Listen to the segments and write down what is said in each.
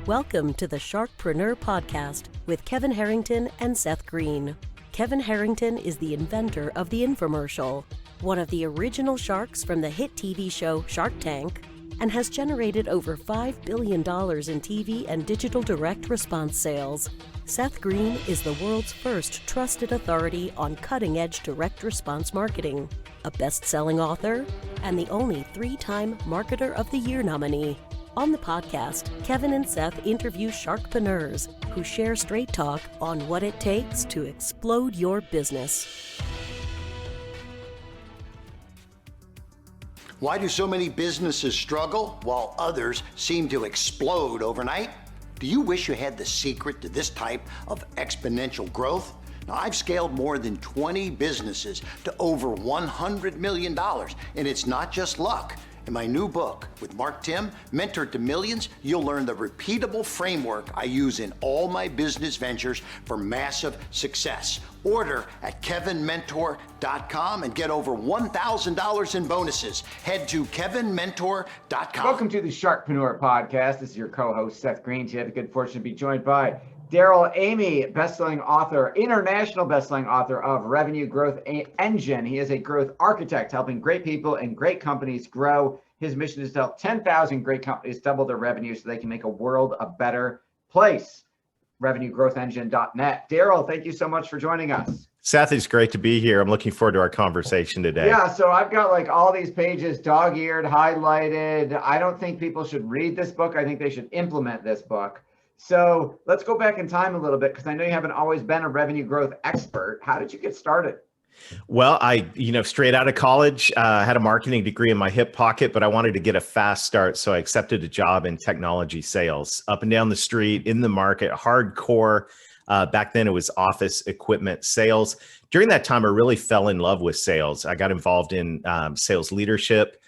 Welcome to the Sharkpreneur podcast with Kevin Harrington and Seth Greene. Kevin Harrington is the inventor of the infomercial, one of the original sharks from the hit TV show Shark Tank, and has generated over $5 billion in TV and digital direct response sales. Seth Greene is the world's first trusted authority on cutting-edge direct response marketing, a best-selling author, and the only 3-time Marketer of the Year nominee. On the podcast, Kevin and Seth interview Sharkpreneurs who share straight talk on what it takes to explode your business. Why do so many businesses struggle while others seem to explode overnight? Do you wish you had the secret to this type of exponential growth? Now, I've scaled more than 20 businesses to over $100 million, and it's not just luck. In my new book with Mark Tim, Mentor to Millions, you'll learn the repeatable framework I use in all my business ventures for massive success. Order at kevinmentor.com and get over $1,000 in bonuses. Head to kevinmentor.com. Welcome to the Sharkpreneur podcast. This is your co-host, Seth Greene. Today I have the good fortune to be joined by Darrell Amy, best-selling author, international best-selling author of Revenue Growth Engine. He is a growth architect helping great people and great companies grow. His mission is to help 10,000 great companies double their revenue so they can make a world a better place. RevenueGrowthEngine.net. Darrell, thank you so much for joining us. Seth, it's great to be here. I'm looking forward to our conversation today. Yeah, so I've got like all these pages dog-eared, highlighted. I don't think people should read this book. I think they should implement this book. So let's go back in time a little bit, because I know you haven't always been a revenue growth expert. How did you get started? Well, I, straight out of college, had a marketing degree in my hip pocket, but I wanted to get a fast start. So I accepted a job in technology sales, up and down the street in the market, hardcore. Back then it was office equipment sales. During that time, I really fell in love with sales. I got involved in sales leadership,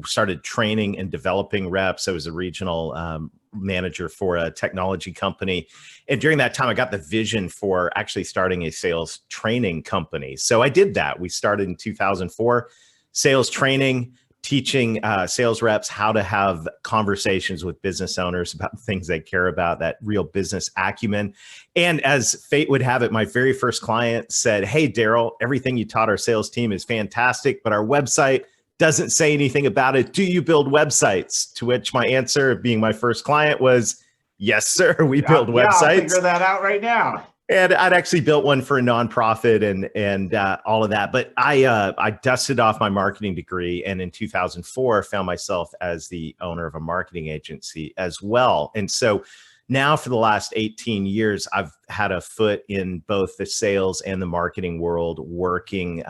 started training and developing reps. I was a regional manager for a technology company. And during that time, I got the vision for actually starting a sales training company. So I did that. We started in 2004, sales training, teaching sales reps how to have conversations with business owners about things they care about, that real business acumen. And as fate would have it, my very first client said, "Hey, Darrell, everything you taught our sales team is fantastic, but our website doesn't say anything about it. Do you build websites?" To which my answer, being my first client, was, "Yes, sir, we build websites." I'll figure that out right now. And I'd actually built one for a nonprofit and all of that. But I dusted off my marketing degree, and in 2004 found myself as the owner of a marketing agency as well. And so now for the last 18 years, I've had a foot in both the sales and the marketing world, working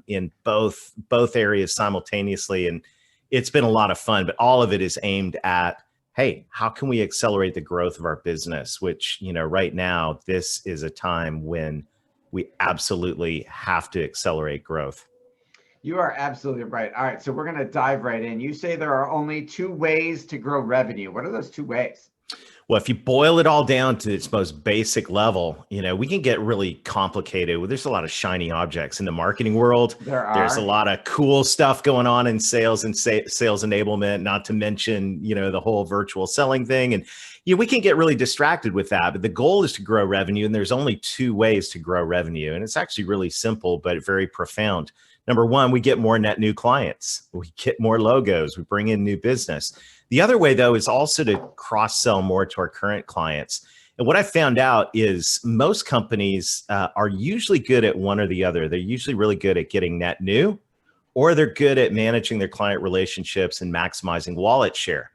in both areas simultaneously. And it's been a lot of fun, but all of it is aimed at, hey, how can we accelerate the growth of our business? Which, right now, this is a time when we absolutely have to accelerate growth. You are absolutely right. All right, so we're going to dive right in. You say there are only 2 ways to grow revenue. What are those 2 ways? Well, if you boil it all down to its most basic level, we can get really complicated. There's a lot of shiny objects in the marketing world. There's a lot of cool stuff going on in sales and sales enablement, not to mention, the whole virtual selling thing. And we can get really distracted with that. But the goal is to grow revenue. And there's only 2 ways to grow revenue. And it's actually really simple, but very profound. Number 1, we get more net new clients. We get more logos. We bring in new business. The other way, though, is also to cross-sell more to our current clients. And what I found out is most companies are usually good at one or the other. They're usually really good at getting net new, or they're good at managing their client relationships and maximizing wallet share.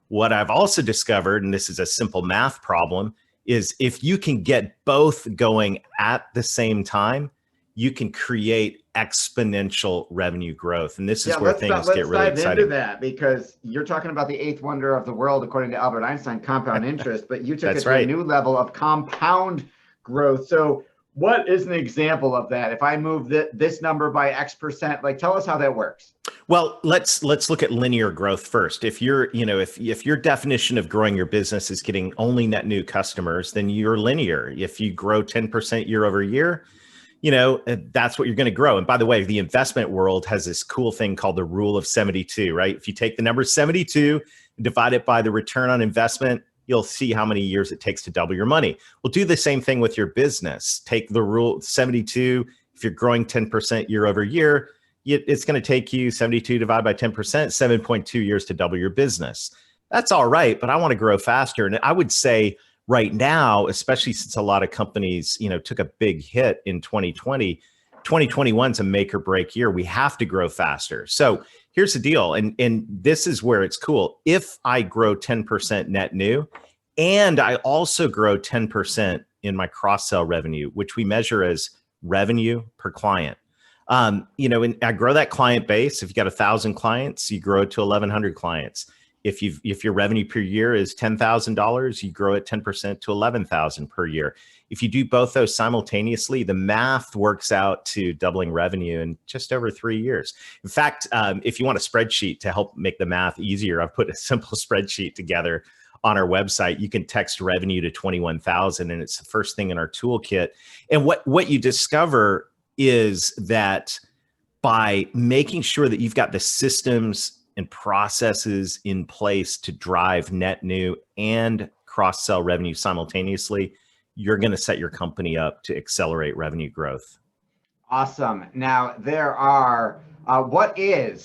What I've also discovered, and this is a simple math problem, is if you can get both going at the same time, you can create exponential revenue growth. And this is where things get really exciting. Let's dive into that, because you're talking about the 8th wonder of the world, according to Albert Einstein, compound interest, but you took it to a new level of compound growth. So what is an example of that? If I move this number by X percent, tell us how that works. Well, let's look at linear growth first. If you're, if your definition of growing your business is getting only net new customers, then you're linear. If you grow 10% year over year, that's what you're going to grow. And by the way, the investment world has this cool thing called the rule of 72, right? If you take the number 72 and divide it by the return on investment, you'll see how many years it takes to double your money. We'll do the same thing with your business. Take the rule 72. If you're growing 10% year over year, it's going to take you 72 divided by 10%, 7.2 years to double your business. That's all right, but I want to grow faster. And I would say right now, especially since a lot of companies, took a big hit in 2020, 2021 is a make or break year. We have to grow faster. So here's the deal. And this is where it's cool. If I grow 10% net new, and I also grow 10% in my cross-sell revenue, which we measure as revenue per client. And I grow that client base. If you got 1,000 clients, you grow it to 1,100 clients. If your revenue per year is $10,000, you grow it 10% to 11,000 per year. If you do both those simultaneously, the math works out to doubling revenue in just over 3 years. In fact, if you want a spreadsheet to help make the math easier, I've put a simple spreadsheet together on our website. You can text revenue to 21,000, and it's the first thing in our toolkit. And what you discover is that by making sure that you've got the systems and processes in place to drive net new and cross-sell revenue simultaneously, you're going to set your company up to accelerate revenue growth. Awesome. Now there are, so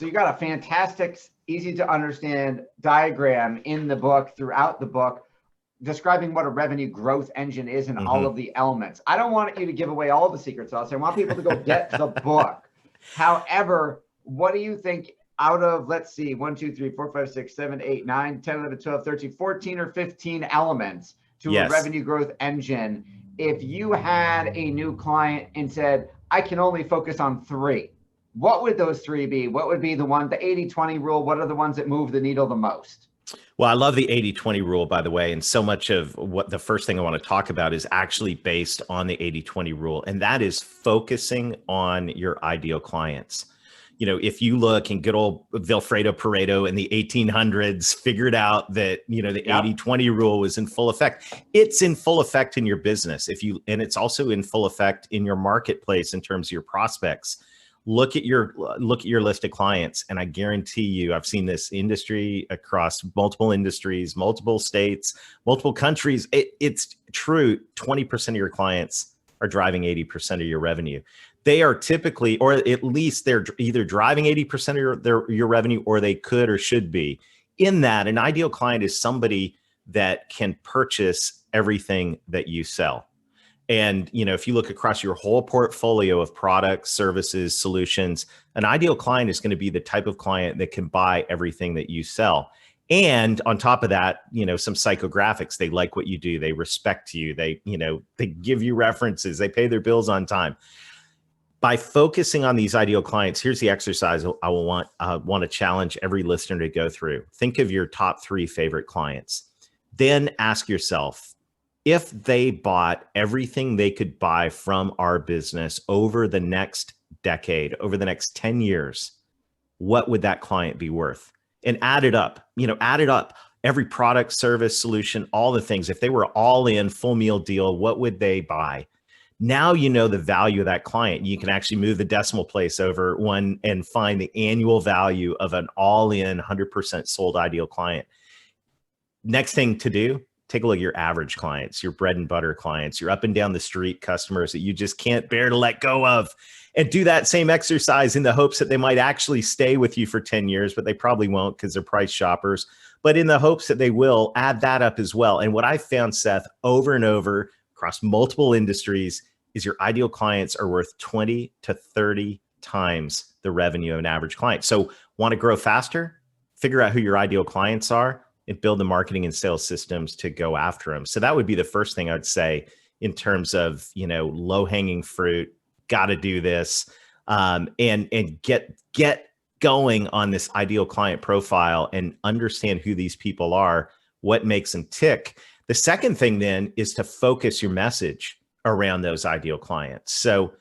you got a fantastic, easy to understand diagram in the book, throughout the book, describing what a revenue growth engine is and all of the elements. I don't want you to give away all the secret sauce. I want people to go get the book. However, what do you think out of, let's see, 1, 2, 3, 4, 5, 6, 7, 8, 9, 10, 11, 12, 13, 14 or 15 elements to a revenue growth engine? If you had a new client and said, I can only focus on 3, what would those 3 be? What would be the 80-20 rule? What are the ones that move the needle the most? Well, I love the 80-20 rule, by the way. And so much of what the first thing I want to talk about is actually based on the 80-20 rule. And that is focusing on your ideal clients. If you look, and good old Vilfredo Pareto in the 1800s figured out that, the 80-20 rule was in full effect. It's in full effect in your business. And it's also in full effect in your marketplace in terms of your prospects. Look at your list of clients, and I guarantee you, I've seen this industry across multiple industries, multiple states, multiple countries. It's true. 20% of your clients are driving 80% of your revenue. They are typically, or at least they're either driving 80% of your revenue, or they could or should be. In that, an ideal client is somebody that can purchase everything that you sell. And, if you look across your whole portfolio of products, services, solutions, an ideal client is going to be the type of client that can buy everything that you sell. And on top of that, some psychographics. They like what you do. They respect you. They give you references. They pay their bills on time. By focusing on these ideal clients, here's the exercise I want to challenge every listener to go through. Think of your top 3 favorite clients. Then ask yourself, if they bought everything they could buy from our business over the next decade, over the next 10 years, what would that client be worth? And add it up, every product, service, solution, all the things. If they were all in full meal deal, what would they buy? Now you know the value of that client. You can actually move the decimal place over one and find the annual value of an all-in 100% sold ideal client. Next thing to do, take a look at your average clients, your bread and butter clients, your up and down the street customers that you just can't bear to let go of, and do that same exercise in the hopes that they might actually stay with you for 10 years, but they probably won't because they're price shoppers. But in the hopes that they will, add that up as well. And what I found, Seth, over and over across multiple industries is your ideal clients are worth 20 to 30 times the revenue of an average client. So want to grow faster? Figure out who your ideal clients are and build the marketing and sales systems to go after them. So that would be the first thing I'd say in terms of, low hanging fruit, got to do this, and get going on this ideal client profile and understand who these people are, what makes them tick. The second thing then is to focus your message around those ideal clients. So,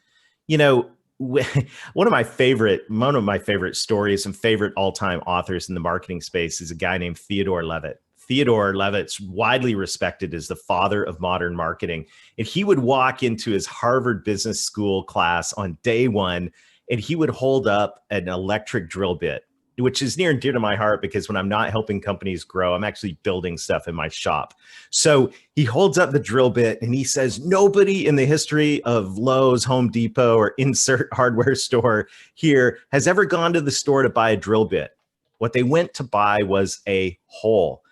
one of my favorite stories and favorite all-time authors in the marketing space is a guy named Theodore Levitt. Theodore Levitt's widely respected as the father of modern marketing. And he would walk into his Harvard Business School class on day one, and he would hold up an electric drill bit. which is near and dear to my heart because when I'm not helping companies grow, I'm actually building stuff in my shop. So he holds up the drill bit and he says, nobody in the history of Lowe's, Home Depot, or insert hardware store here has ever gone to the store to buy a drill bit. What they went to buy was a hole.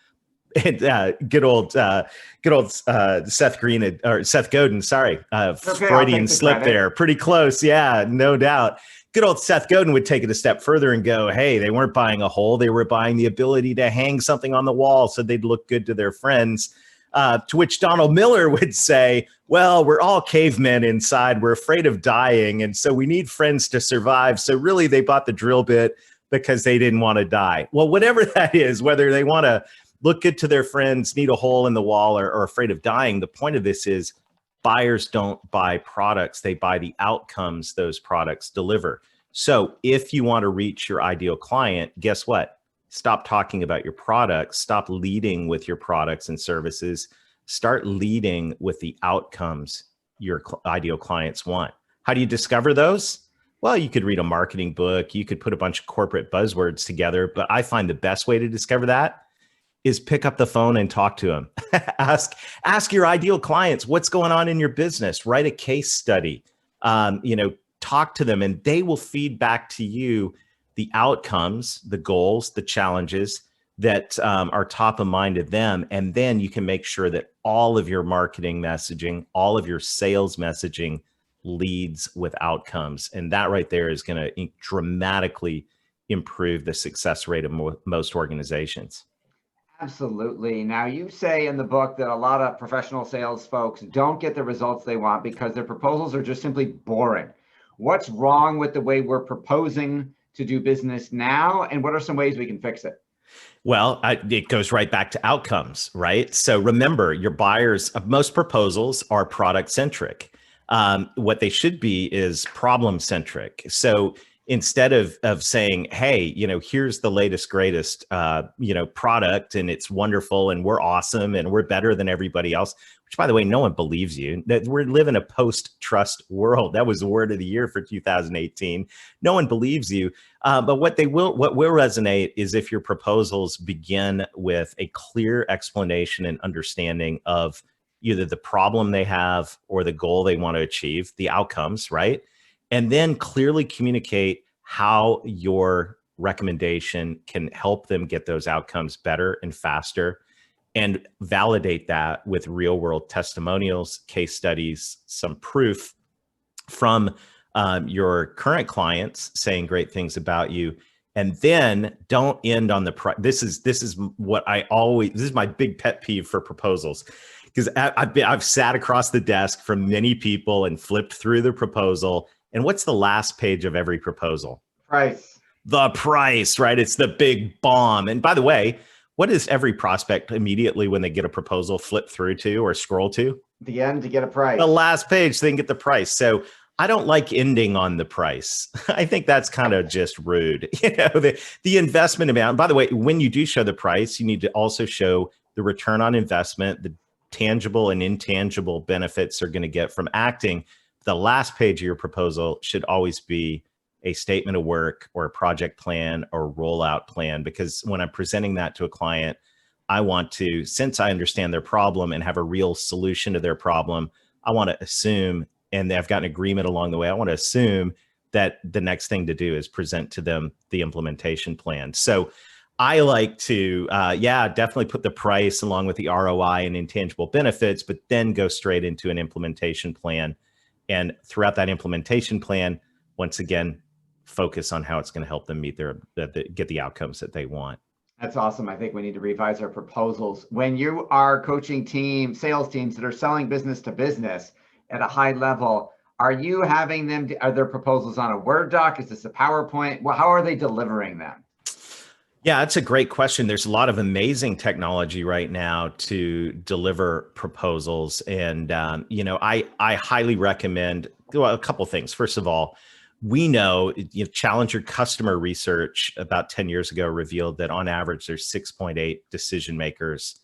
And good old Seth Greene, or Seth Godin, sorry, Freudian slip there, pretty close. Yeah, no doubt. Good old Seth Godin would take it a step further and go, hey, they weren't buying a hole. They were buying the ability to hang something on the wall so they'd look good to their friends. To which Donald Miller would say, well, we're all cavemen inside. We're afraid of dying. And so we need friends to survive. So really, they bought the drill bit because they didn't want to die. Well, whatever that is, whether they want to look good to their friends, need a hole in the wall, or afraid of dying, the point of this is buyers don't buy products. They buy the outcomes those products deliver. So if you want to reach your ideal client, guess what? Stop talking about your products. Stop leading with your products and services. Start leading with the outcomes your ideal clients want. How do you discover those? Well, you could read a marketing book. You could put a bunch of corporate buzzwords together. But I find the best way to discover that is pick up the phone and talk to them. ask your ideal clients what's going on in your business. Write a case study. Talk to them, and they will feed back to you the outcomes, the goals, the challenges that are top of mind to them. And then you can make sure that all of your marketing messaging, all of your sales messaging leads with outcomes. And that right there is going to dramatically improve the success rate of most organizations. Absolutely. Now, you say in the book that a lot of professional sales folks don't get the results they want because their proposals are just simply boring. What's wrong with the way we're proposing to do business now? And what are some ways we can fix it? Well, it goes right back to outcomes, right? So remember, your buyers, most proposals are product centric. What they should be is problem centric. So instead of saying, hey, here's the latest, greatest, product, and it's wonderful, and we're awesome, and we're better than everybody else, which, by the way, no one believes you. That we live in a post-trust world. That was the word of the year for 2018. No one believes you. But what will resonate is if your proposals begin with a clear explanation and understanding of either the problem they have or the goal they want to achieve, the outcomes, right? And then clearly communicate how your recommendation can help them get those outcomes better and faster, and validate that with real world testimonials, case studies, some proof from your current clients saying great things about you. And then don't end on the price. This is my big pet peeve for proposals, because I've sat across the desk from many people and flipped through the proposal. And what's the last page of every proposal? Price. The price, right? It's the big bomb. And by the way, what does every prospect immediately when they get a proposal flip through to or scroll to? The end to get a price. The last page, so they can get the price. So I don't like ending on the price. I think that's kind of just rude. The investment amount. By the way, when you do show the price, you need to also show the return on investment, the tangible and intangible benefits they're going to get from acting. The last page of your proposal should always be a statement of work or a project plan or rollout plan, because when I'm presenting that to a client, I want to, since I understand their problem and have a real solution to their problem, I want to assume, and they've got an agreement along the way, I want to assume that the next thing to do is present to them the implementation plan. So I like to, definitely put the price along with the ROI and intangible benefits, but then go straight into an implementation plan. And throughout that implementation plan, once again, focus on how it's going to help them meet get the outcomes that they want. That's awesome. I think we need to revise our proposals. When you are coaching sales teams that are selling business to business at a high level, are you having them, are their proposals on a Word doc? Is this a PowerPoint? Well, how are they delivering them? Yeah, that's a great question. There's a lot of amazing technology right now to deliver proposals. And, I highly recommend a couple of things. First of all, we know, Challenger customer research about 10 years ago revealed that on average, there's 6.8 decision makers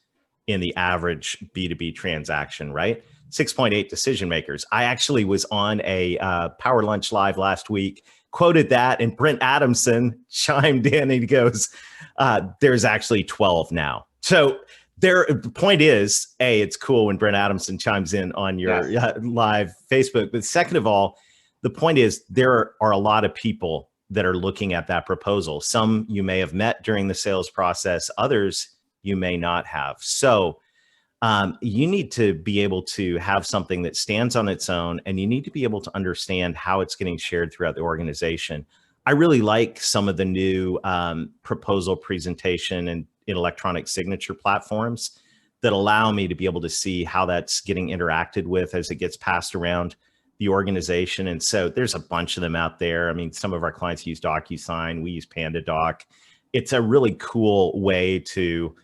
in the average B2B transaction, right? 6.8 decision makers. I actually was on a Power Lunch Live last week quoted that, and Brent Adamson chimed in and he goes, there's actually 12 now. So the point is, A, it's cool when Brent Adamson chimes in on your live Facebook. But second of all, the point is there are a lot of people that are looking at that proposal. Some you may have met during the sales process, others you may not have. So you need to be able to have something that stands on its own, and you need to be able to understand how it's getting shared throughout the organization. I really like some of the new proposal presentation and electronic signature platforms that allow me to be able to see how that's getting interacted with as it gets passed around the organization. And so there's a bunch of them out there. I mean, some of our clients use DocuSign, we use PandaDoc. It's a really cool way to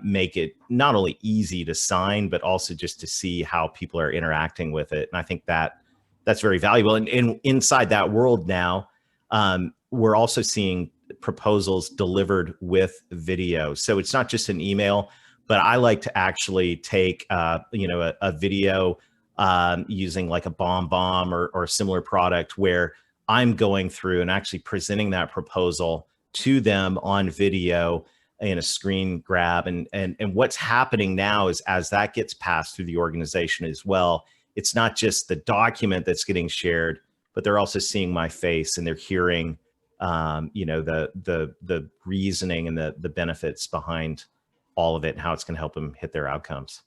make it not only easy to sign, but also just to see how people are interacting with it. And I think that's very valuable. And inside that world now, we're also seeing proposals delivered with video. So it's not just an email, but I like to actually take a video using like a BombBomb or a similar product where I'm going through and actually presenting that proposal to them on video in a screen grab. And what's happening now is as that gets passed through the organization as well, it's not just the document that's getting shared, but they're also seeing my face and they're hearing the reasoning and the benefits behind all of it and how it's going to help them hit their outcomes.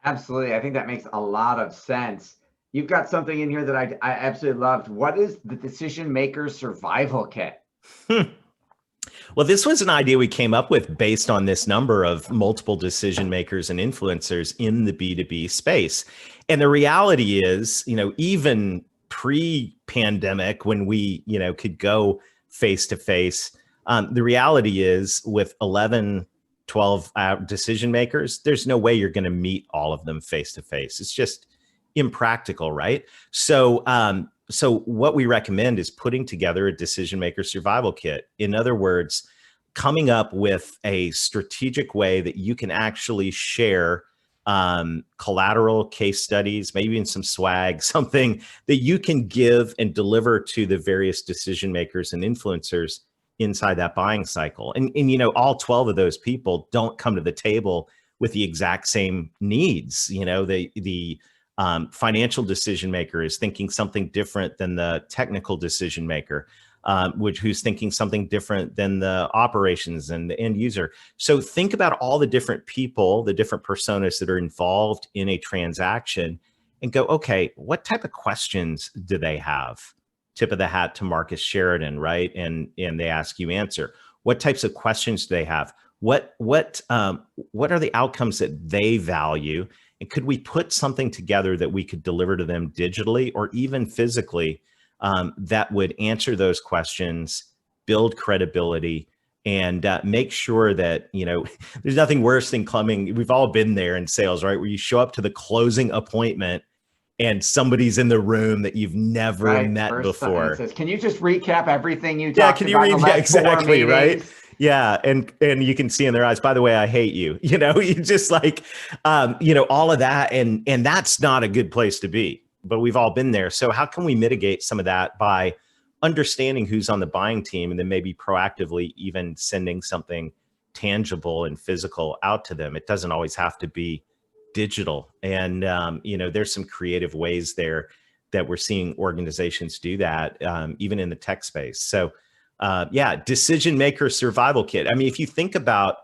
Absolutely. I think that makes a lot of sense. You've got something in here that I absolutely loved. What is the Decision Maker Survival Kit? Well, this was an idea we came up with based on this number of multiple decision makers and influencers in the B2B space. And the reality is, even pre-pandemic, when we, could go face-to-face, the reality is with 11, 12 decision makers, there's no way you're going to meet all of them face-to-face. It's just impractical, right? So what we recommend is putting together a decision maker survival kit. In other words, coming up with a strategic way that you can actually share collateral, case studies, maybe even some swag, something that you can give and deliver to the various decision makers and influencers inside that buying cycle. And all 12 of those people don't come to the table with the exact same needs. The financial decision maker is thinking something different than the technical decision maker, who's thinking something different than the operations and the end user. So think about all the different people, the different personas that are involved in a transaction and go, okay, what type of questions do they have? Tip of the hat to Marcus Sheridan, right? And they ask, you answer. What types of questions do they have? What are the outcomes that they value? And could we put something together that we could deliver to them digitally or even physically that would answer those questions, build credibility, and make sure that, there's nothing worse than coming. We've all been there in sales, right? Where you show up to the closing appointment and somebody's in the room that you've never met before. Says, can you just recap everything you talked about? Yeah, can you read exactly, right? Yeah, and you can see in their eyes, by the way, I hate you. You just like, all of that, and that's not a good place to be. But we've all been there. So how can we mitigate some of that by understanding who's on the buying team and then maybe proactively even sending something tangible and physical out to them? It doesn't always have to be digital. And, there's some creative ways there that we're seeing organizations do that, even in the tech space. So decision maker survival kit. I mean, if you think about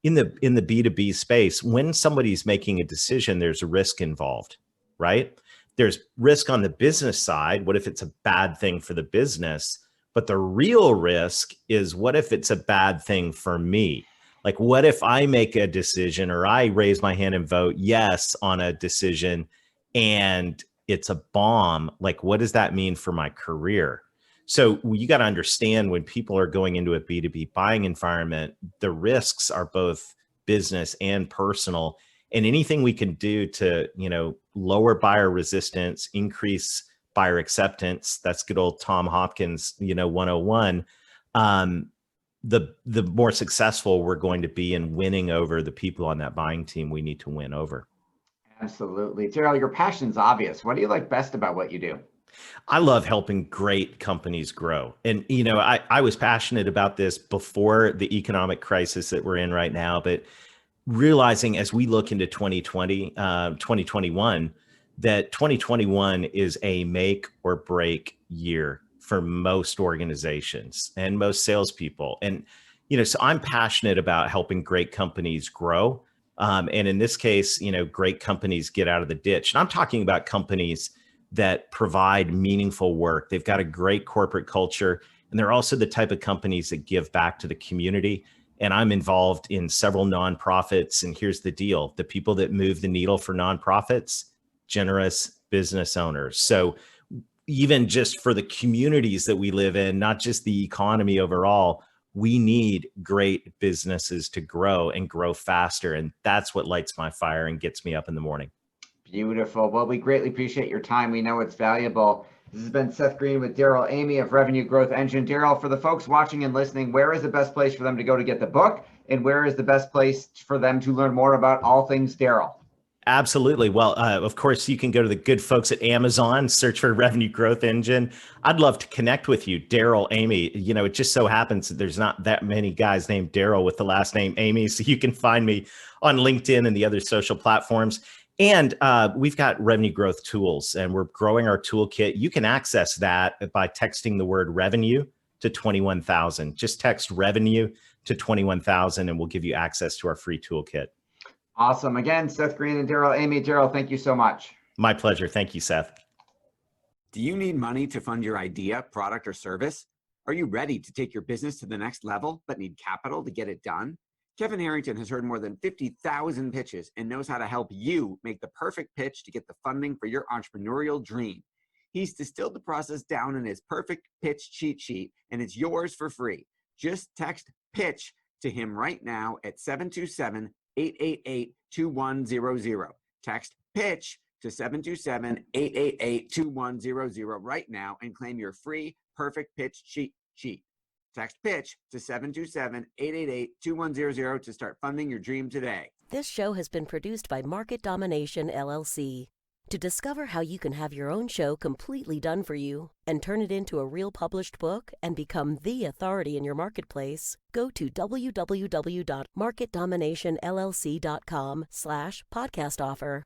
in the B2B space, when somebody's making a decision, there's a risk involved, right? There's risk on the business side. What if it's a bad thing for the business? But the real risk is, what if it's a bad thing for me? Like, what if I make a decision or I raise my hand and vote yes on a decision and it's a bomb? Like, what does that mean for my career? So you got to understand, when people are going into a B2B buying environment, the risks are both business and personal. And anything we can do to, lower buyer resistance, increase buyer acceptance, that's good old Tom Hopkins, 101. The more successful we're going to be in winning over the people on that buying team we need to win over. Absolutely. Darrell, your passion's obvious. What do you like best about what you do? I love helping great companies grow. And, I was passionate about this before the economic crisis that we're in right now, but realizing as we look into 2021, that 2021 is a make or break year for most organizations and most salespeople. And, so I'm passionate about helping great companies grow. And in this case, great companies get out of the ditch. And I'm talking about companies that provide meaningful work. They've got a great corporate culture, and they're also the type of companies that give back to the community. And I'm involved in several nonprofits. And here's the deal: the people that move the needle for nonprofits, generous business owners. So even just for the communities that we live in, not just the economy overall, we need great businesses to grow and grow faster. And that's what lights my fire and gets me up in the morning. Beautiful. Well, we greatly appreciate your time. We know it's valuable. This has been Seth Greene with Darrell Amy of Revenue Growth Engine. Darrell, for the folks watching and listening, where is the best place for them to go to get the book? And where is the best place for them to learn more about all things Darrell? Absolutely. Well, of course, you can go to the good folks at Amazon, search for Revenue Growth Engine. I'd love to connect with you, Darrell Amy. It just so happens that there's not that many guys named Darrell with the last name Amy. So you can find me on LinkedIn and the other social platforms. And we've got revenue growth tools, and we're growing our toolkit. You can access that by texting the word revenue to 21,000. Just text revenue to 21,000, and we'll give you access to our free toolkit. Awesome. Again, Seth Greene and Darrell Amy. Darrell, thank you so much. My pleasure. Thank you, Seth. Do you need money to fund your idea, product, or service? Are you ready to take your business to the next level, but need capital to get it done? Kevin Harrington has heard more than 50,000 pitches and knows how to help you make the perfect pitch to get the funding for your entrepreneurial dream. He's distilled the process down in his perfect pitch cheat sheet, and it's yours for free. Just text PITCH to him right now at 727-888-2100. Text PITCH to 727-888-2100 right now and claim your free perfect pitch cheat sheet. Text PITCH to 727-888-2100 to start funding your dream today. This show has been produced by Market Domination, LLC. To discover how you can have your own show completely done for you and turn it into a real published book and become the authority in your marketplace, go to www.marketdominationllc.com/podcast offer.